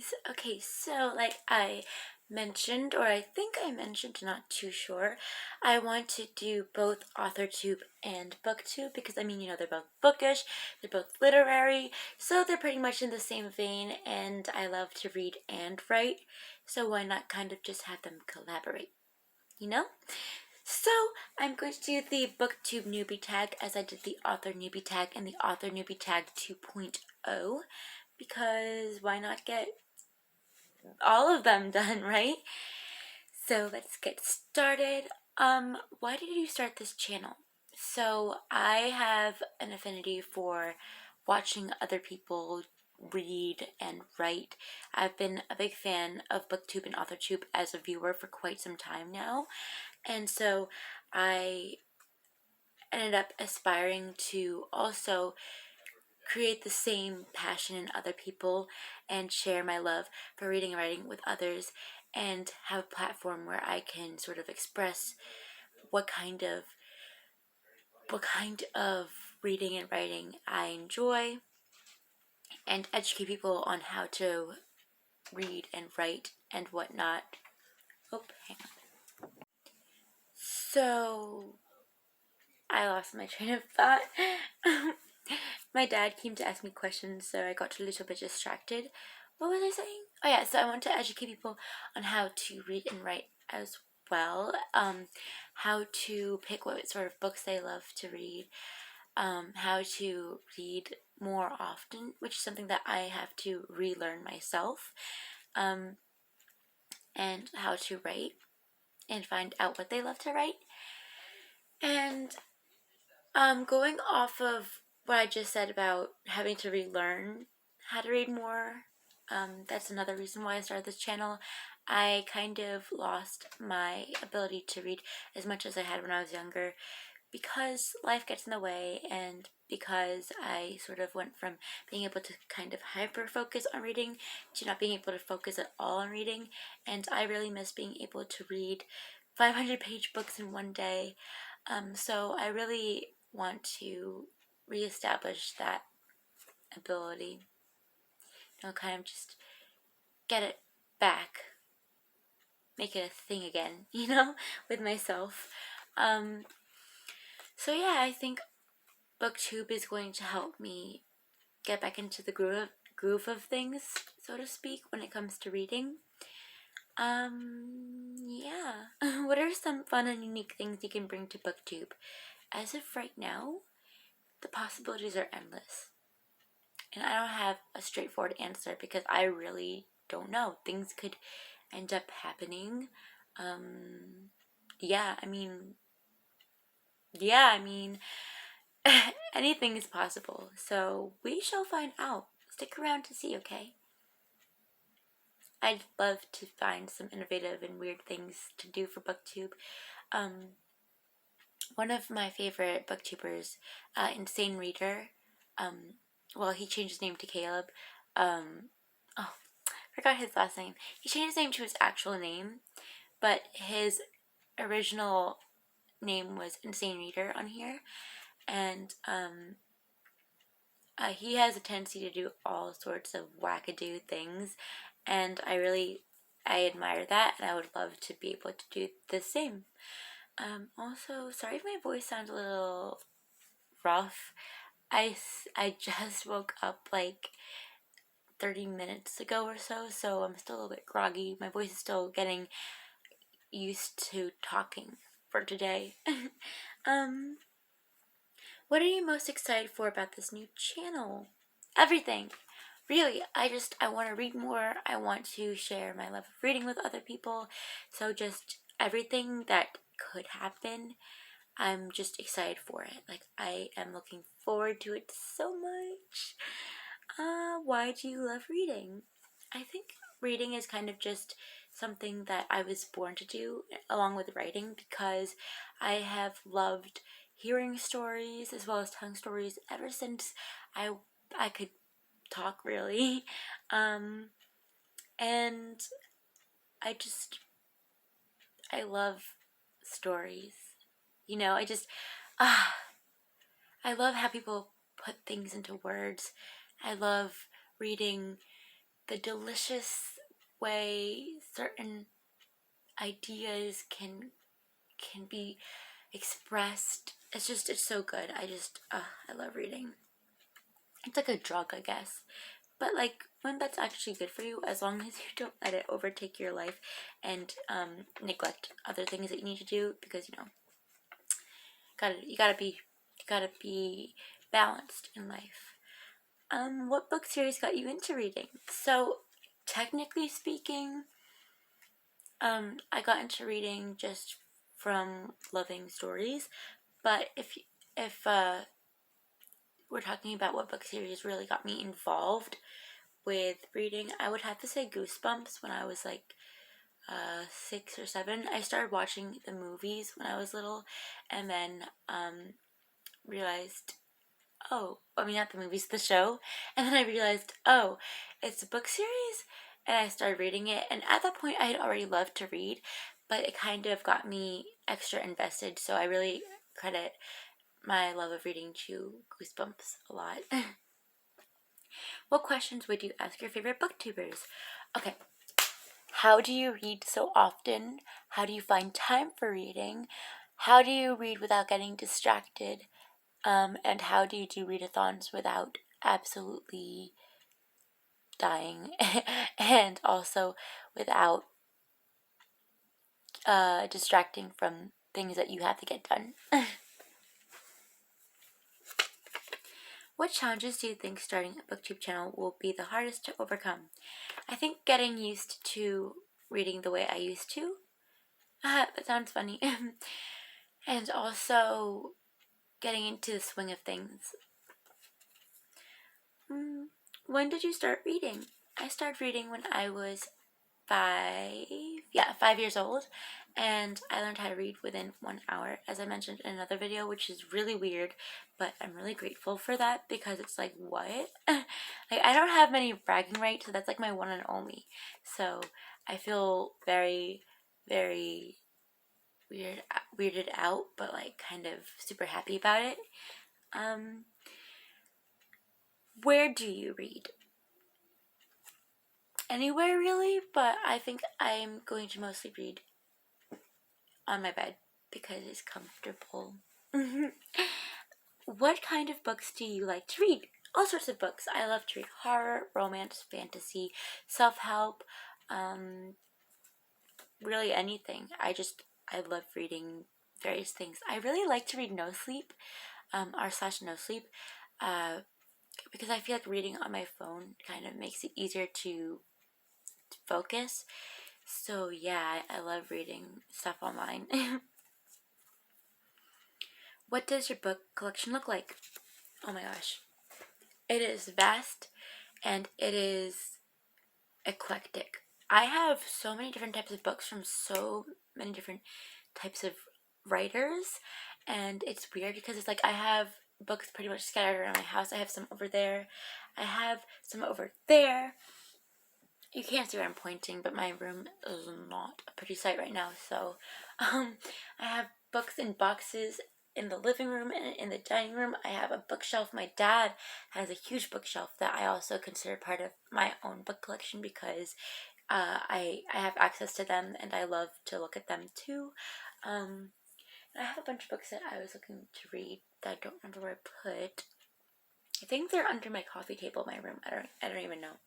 guys. Okay, so like I mentioned, or I think I mentioned, not too sure, I want to do both authortube and booktube because I mean, they're both bookish, they're both literary, so they're pretty much in the same vein, and I love to read and write, so why not kind of just have them collaborate, you know? So I'm going to do the BookTube Newbie tag as I did the Author Newbie tag and the Author Newbie tag 2.0 because why not get all of them done, right? So let's get started. Why did you start this channel? So I have an affinity for watching other people read and write. I've been a big fan of BookTube and AuthorTube as a viewer for quite some time now. And so I ended up aspiring to also create the same passion in other people and share my love for reading and writing with others and have a platform where I can sort of express what kind of reading and writing I enjoy and educate people on how to read and write and whatnot. Oh, hang on. So I lost my train of thought. My dad came to ask me questions, so I got a little bit distracted. What was I saying? Oh yeah, so I want to educate people on how to read and write as well. How to pick what sort of books they love to read. How to read more often, which is something that I have to relearn myself. And how to write and find out what they love to write. And going off of what I just said about having to relearn how to read more, that's another reason why I started this channel. I kind of lost my ability to read as much as I had when I was younger because life gets in the way and because I sort of went from being able to kind of hyper focus on reading to not being able to focus at all on reading, and I really miss being able to read 500-page books in one day. So I really want to reestablish that ability. Kind of just get it back, make it a thing again, with myself. So yeah, I think BookTube is going to help me get back into the groove of things, so to speak, when it comes to reading. Yeah. What are some fun and unique things you can bring to BookTube? As of right now, the possibilities are endless. And I don't have a straightforward answer because I really don't know. Things could end up happening. Yeah, I mean, anything is possible. So we shall find out. Stick around to see, okay? I'd love to find some innovative and weird things to do for BookTube. One of my favorite booktubers, Insane Reader, well, he changed his name to Caleb. I forgot his last name. He changed his name to his actual name, but his original name was Insane Reader on here, and he has a tendency to do all sorts of wackadoo things, and I admire that, and I would love to be able to do the same. Also, sorry if my voice sounds a little rough. I just woke up like 30 minutes ago or so, so I'm still a little bit groggy. My voice is still getting used to talking for today. What are you most excited for about this new channel? Everything. Really, I want to read more. I want to share my love of reading with other people. So just everything that could happen, I'm just excited for it. Like, I am looking forward to it so much. Why do you love reading? I think reading is kind of just something that I was born to do along with writing because I have loved hearing stories as well as telling stories ever since I could talk, really. And I love stories. I just I love how people put things into words. I love reading the delicious way certain ideas can be expressed. It's so good. I love reading. It's like a drug, I guess. But like when that's actually good for you, as long as you don't let it overtake your life and neglect other things that you need to do, because you gotta be balanced in life. What book series got you into reading? So technically speaking, I got into reading just from loving stories. But if we're talking about what book series really got me involved with reading, I would have to say Goosebumps. When I was like 6 or 7, I started watching the movies when I was little, and then realized, oh, I mean, not the movies, the show, and then I realized, oh, it's a book series, and I started reading it, and at that point I had already loved to read, but it kind of got me extra invested, so I really credit my love of reading to Goosebumps a lot. What questions would you ask your favorite booktubers? Okay. How do you read so often? How do you find time for reading? How do you read without getting distracted? And how do you do readathons without absolutely dying? And also without distracting from things that you have to get done. What challenges do you think starting a booktube channel will be the hardest to overcome? I think getting used to reading the way I used to. That sounds funny. And also getting into the swing of things. When did you start reading? I started reading when I was 5 years old, and I learned how to read within 1 hour, as I mentioned in another video, which is really weird, but I'm really grateful for that, because it's like, what? Like, I don't have many bragging rights, so that's like my one and only, so I feel very, very weirded out, but like kind of super happy about it. Where do you read? Anywhere really, but I think I'm going to mostly read on my bed because it's comfortable. What kind of books do you like to read? All sorts of books. I love to read horror, romance, fantasy, self-help, really anything. I love reading various things. I really like to read No Sleep, r/No Sleep, because I feel like reading on my phone kind of makes it easier to focus. So yeah, I love reading stuff online. What does your book collection look like? Oh my gosh. It is vast and it is eclectic. I have so many different types of books from so many different types of writers, and it's weird because it's like I have books pretty much scattered around my house. I have some over there. I have some over there. You can't see where I'm pointing, but my room is not a pretty sight right now, so I have books in boxes in the living room and in the dining room. I have a bookshelf. My dad has a huge bookshelf that I also consider part of my own book collection because I have access to them and I love to look at them too. I have a bunch of books that I was looking to read that I don't remember where I put. I think they're under my coffee table in my room. I don't even know.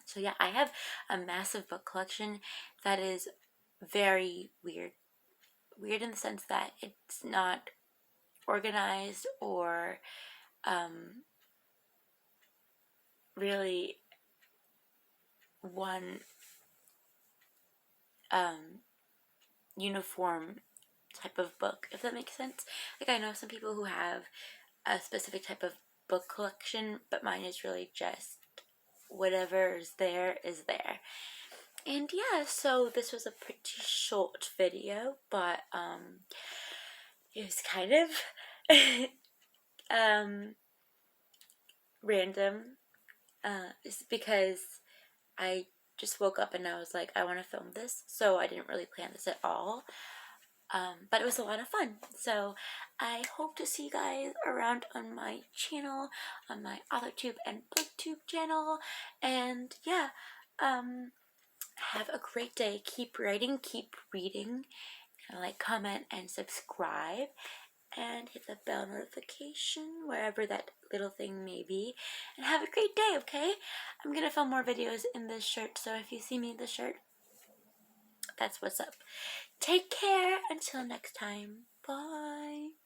So yeah, I have a massive book collection that is very weird. Weird in the sense that it's not organized or really one uniform type of book, if that makes sense. Like, I know some people who have a specific type of book collection, but mine is really just whatever is there is there. And yeah, so this was a pretty short video, but it was kind of random. It's because I just woke up and I was like, I want to film this, so I didn't really plan this at all. but it was a lot of fun. So I hope to see you guys around on my channel, on my authortube and booktube channel. And yeah, have a great day. Keep writing, keep reading, and like, comment, and subscribe, and hit the bell notification wherever that little thing may be. And have a great day, okay? I'm gonna film more videos in this shirt, so if you see me in this shirt, that's what's up. Take care until next time. Bye.